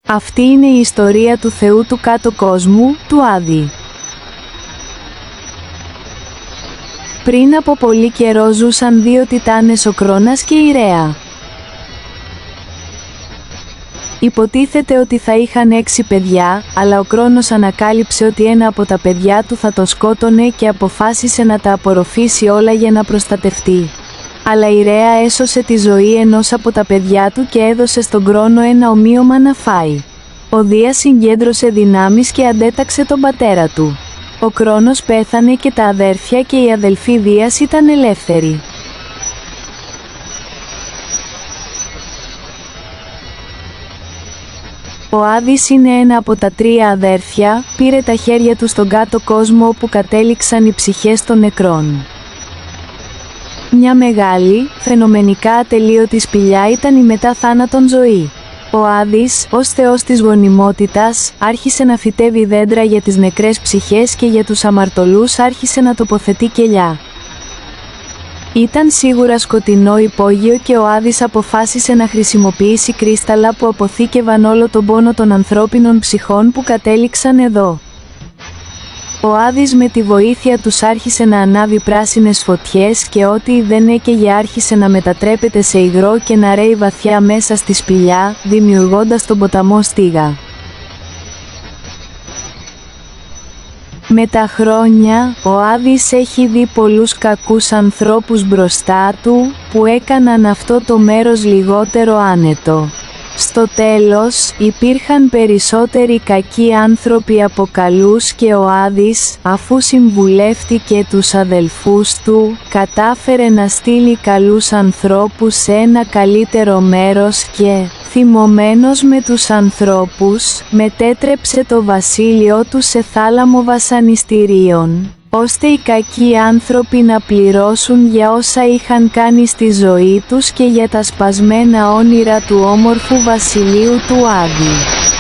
Αυτή είναι η ιστορία του θεού του κάτω κόσμου, του Άδη. Πριν από πολύ καιρό ζούσαν δύο τιτάνες, ο Κρόνας και η Ρέα. Υποτίθεται ότι θα είχαν 6 παιδιά, αλλά ο Κρόνος ανακάλυψε ότι ένα από τα παιδιά του θα τον σκότωνε και αποφάσισε να τα απορροφήσει όλα για να προστατευτεί. Αλλά η Ρέα έσωσε τη ζωή ενός από τα παιδιά του και έδωσε στον Κρόνο ένα ομοίωμα να φάει. Ο Δίας συγκέντρωσε δυνάμεις και αντέταξε τον πατέρα του. Ο Κρόνος πέθανε και τα αδέρφια και οι αδελφοί Δίας ήταν ελεύθεροι. Ο Άδης είναι ένα από τα 3 αδέρφια, πήρε τα χέρια του στον κάτω κόσμο όπου κατέληξαν οι ψυχές των νεκρών. Μια μεγάλη, φαινομενικά ατελείωτη σπηλιά ήταν η μετά θάνατον ζωή. Ο Άδης, ως θεός της γονιμότητας, άρχισε να φυτεύει δέντρα για τις νεκρές ψυχές και για τους αμαρτωλούς άρχισε να τοποθετεί κελιά. Ήταν σίγουρα σκοτεινό υπόγειο και ο Άδης αποφάσισε να χρησιμοποιήσει κρίσταλα που αποθήκευαν όλο τον πόνο των ανθρώπινων ψυχών που κατέληξαν εδώ. Ο Άδης με τη βοήθεια τους άρχισε να ανάβει πράσινες φωτιές και ό,τι δεν έκαιγε άρχισε να μετατρέπεται σε υγρό και να ρέει βαθιά μέσα στη σπηλιά, δημιουργώντας τον ποταμό Στίγα. Με τα χρόνια, ο Άδης έχει δει πολλούς κακούς ανθρώπους μπροστά του, που έκαναν αυτό το μέρος λιγότερο άνετο. Στο τέλος, υπήρχαν περισσότεροι κακοί άνθρωποι από καλούς και ο Άδης, αφού συμβουλεύτηκε τους αδελφούς του, κατάφερε να στείλει καλούς ανθρώπους σε ένα καλύτερο μέρος και, θυμωμένος με τους ανθρώπους, μετέτρεψε το βασίλειό του σε θάλαμο βασανιστήριων, ώστε οι κακοί άνθρωποι να πληρώσουν για όσα είχαν κάνει στη ζωή τους και για τα σπασμένα όνειρα του όμορφου βασιλείου του Άδη.